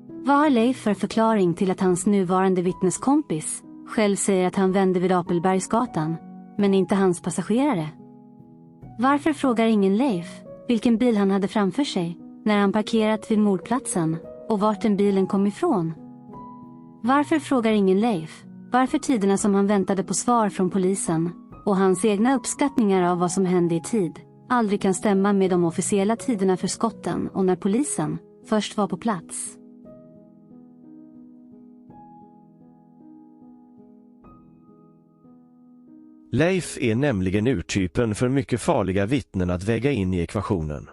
Vad har Leif för förklaring till att hans nuvarande vittneskompis själv säger att han vände vid Apelbergsgatan, men inte hans passagerare. Varför frågar ingen Leif vilken bil han hade framför sig när han parkerat vid mordplatsen och vart den bilen kom ifrån? Varför frågar ingen Leif varför tiderna som han väntade på svar från polisen och hans egna uppskattningar av vad som hände i tid aldrig kan stämma med de officiella tiderna för skotten och när polisen först var på plats? Leif är nämligen urtypen för mycket farliga vittnen att väga in i ekvationen.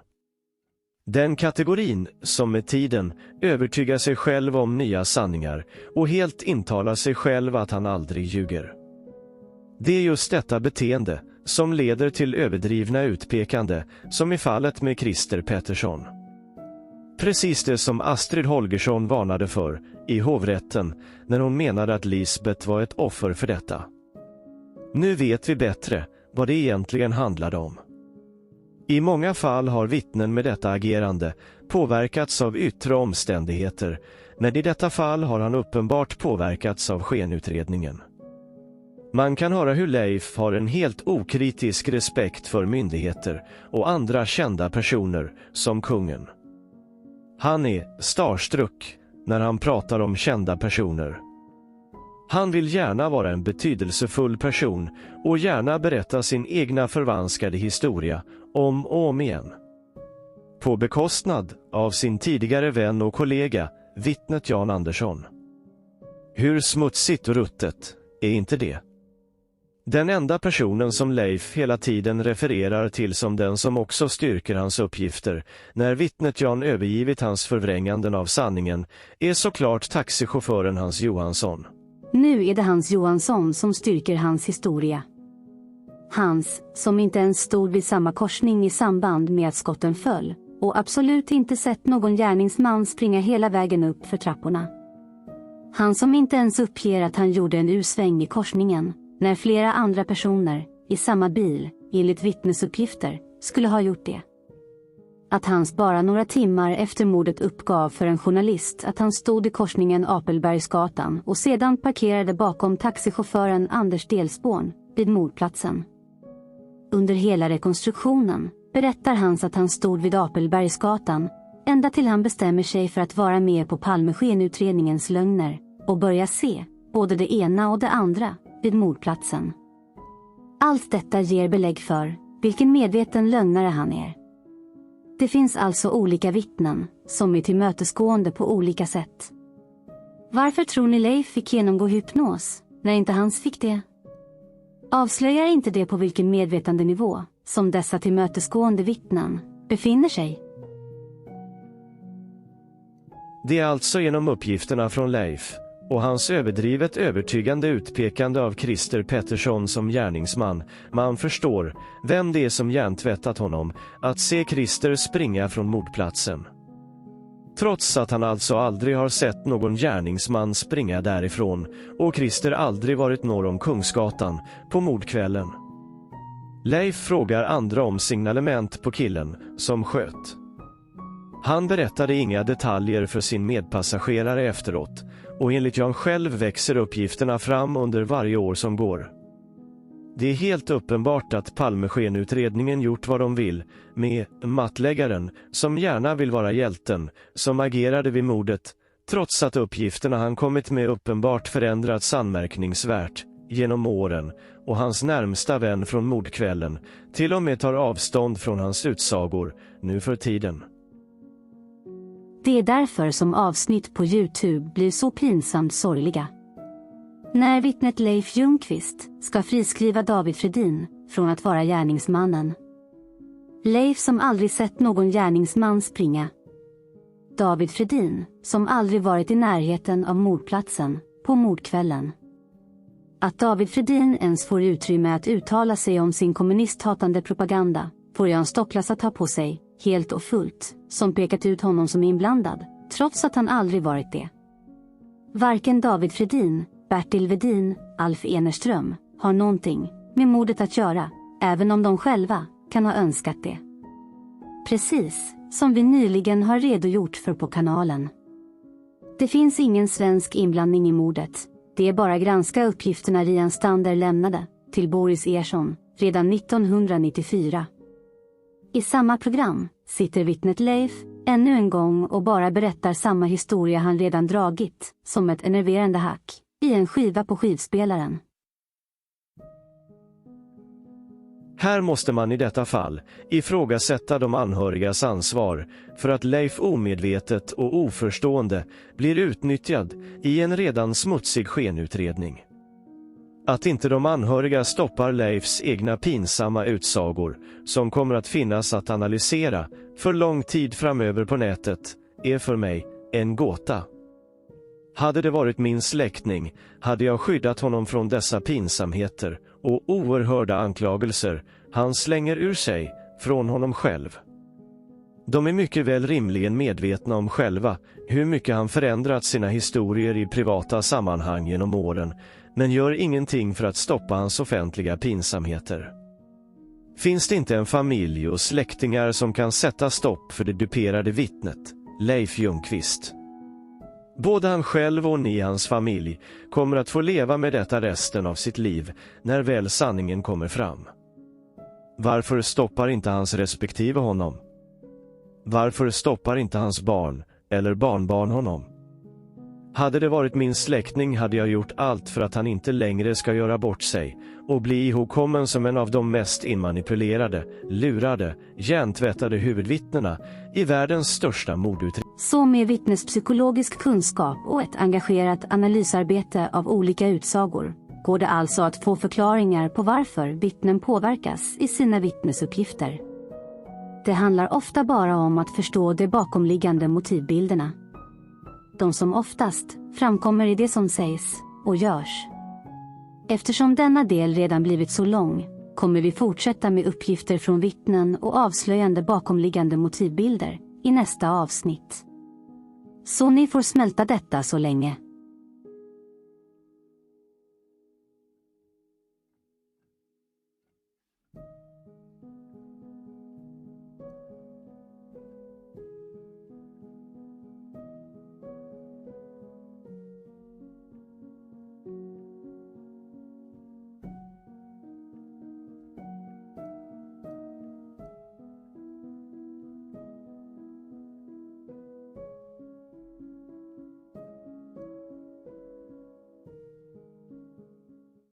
Den kategorin som med tiden övertygar sig själv om nya sanningar och helt intalar sig själv att han aldrig ljuger. Det är just detta beteende som leder till överdrivna utpekande, som i fallet med Christer Pettersson. Precis det som Astrid Holgersson varnade för i hovrätten när hon menade att Lisbeth var ett offer för detta. Nu vet vi bättre vad det egentligen handlade om. I många fall har vittnen med detta agerande påverkats av yttre omständigheter, men i detta fall har han uppenbart påverkats av skenutredningen. Man kan höra hur Leif har en helt okritisk respekt för myndigheter och andra kända personer som kungen. Han är starstruck när han pratar om kända personer. Han vill gärna vara en betydelsefull person och gärna berätta sin egna förvanskade historia om och om igen. På bekostnad av sin tidigare vän och kollega, vittnet Jan Andersson. Hur smutsigt och ruttet är inte det? Den enda personen som Leif hela tiden refererar till som den som också styrker hans uppgifter när vittnet Jan övergivit hans förvränganden av sanningen är såklart taxichauffören Hans Johansson. Nu är det Hans Johansson som styrker hans historia. Hans, som inte ens stod vid samma korsning i samband med att skotten föll och absolut inte sett någon gärningsman springa hela vägen upp för trapporna. Han som inte ens uppger att han gjorde en U-sväng i korsningen när flera andra personer i samma bil, enligt vittnesuppgifter, skulle ha gjort det. Att Hans bara några timmar efter mordet uppgav för en journalist att han stod i korsningen Apelbergsgatan och sedan parkerade bakom taxichauffören Anders Delsborn vid mordplatsen. Under hela rekonstruktionen berättar Hans att han stod vid Apelbergsgatan ända till han bestämmer sig för att vara med på Palmeskenutredningens lögner och börja se både det ena och det andra vid mordplatsen. Allt detta ger belägg för vilken medveten lögnare han är. Det finns alltså olika vittnen som är tillmötesgående på olika sätt. Varför tror ni Leif fick genomgå hypnos när inte Hans fick det? Avslöjar inte det på vilken medvetandenivå som dessa tillmötesgående vittnen befinner sig? Det är alltså genom uppgifterna från Leif och hans överdrivet övertygande utpekande av Christer Pettersson som gärningsman man förstår vem det är som hjärntvättat honom att se Christer springa från mordplatsen. Trots att han alltså aldrig har sett någon gärningsman springa därifrån och Christer aldrig varit norr om Kungsgatan på mordkvällen. Leif frågar andra om signalement på killen som sköt. Han berättade inga detaljer för sin medpassagerare efteråt och enligt Jan själv växer uppgifterna fram under varje år som går. Det är helt uppenbart att Palmeskenutredningen gjort vad de vill med mattläggaren som gärna vill vara hjälten som agerade vid mordet, trots att uppgifterna han kommit med uppenbart förändrats anmärkningsvärt genom åren och hans närmsta vän från mordkvällen till och med tar avstånd från hans utsagor nu för tiden. Det är därför som avsnitt på YouTube blir så pinsamt sorgliga. När vittnet Leif Ljungqvist ska friskriva David Fredin från att vara gärningsmannen. Leif som aldrig sett någon gärningsman springa. David Fredin som aldrig varit i närheten av mordplatsen på mordkvällen. Att David Fredin ens får utrymme att uttala sig om sin kommunisthatande propaganda får Jan Stocklasa ta på sig helt och fullt, som pekat ut honom som inblandad, trots att han aldrig varit det. Varken David Fredin, Bertil Vedin, Alf Enerström har någonting med mordet att göra, även om de själva kan ha önskat det. Precis som vi nyligen har redogjort för på kanalen. Det finns ingen svensk inblandning i mordet, Det är bara granska uppgifterna Rian Stander lämnade till Boris Ersson redan 1994. I samma program sitter vittnet Leif ännu en gång och bara berättar samma historia han redan dragit, som ett enerverande hack i en skiva på skivspelaren. Här måste man i detta fall ifrågasätta de anhörigas ansvar för att Leif omedvetet och oförstående blir utnyttjad i en redan smutsig skenutredning. Att inte de anhöriga stoppar Leifs egna pinsamma utsagor som kommer att finnas att analysera för lång tid framöver på nätet är för mig en gåta. Hade det varit min släkting hade jag skyddat honom från dessa pinsamheter och oerhörda anklagelser han slänger ur sig från honom själv. De är mycket väl rimligen medvetna om själva hur mycket han förändrat sina historier i privata sammanhang genom åren, men gör ingenting för att stoppa hans offentliga pinsamheter. Finns det inte en familj och släktingar som kan sätta stopp för det duperade vittnet, Leif Ljungqvist? Både han själv och ni, hans familj, kommer att få leva med detta resten av sitt liv när väl sanningen kommer fram. Varför stoppar inte hans respektive honom? Varför stoppar inte hans barn eller barnbarn honom? Hade det varit min släkting hade jag gjort allt för att han inte längre ska göra bort sig och bli ihågkommen som en av de mest inmanipulerade, lurade, hjärntvättade huvudvittnena i världens största mordutredning. Så med vittnespsykologisk kunskap och ett engagerat analysarbete av olika utsagor går det alltså att få förklaringar på varför vittnen påverkas i sina vittnesuppgifter. Det handlar ofta bara om att förstå de bakomliggande motivbilderna. De som oftast framkommer i det som sägs och görs. Eftersom denna del redan blivit så lång kommer vi fortsätta med uppgifter från vittnen och avslöjande bakomliggande motivbilder i nästa avsnitt. Så ni får smälta detta så länge.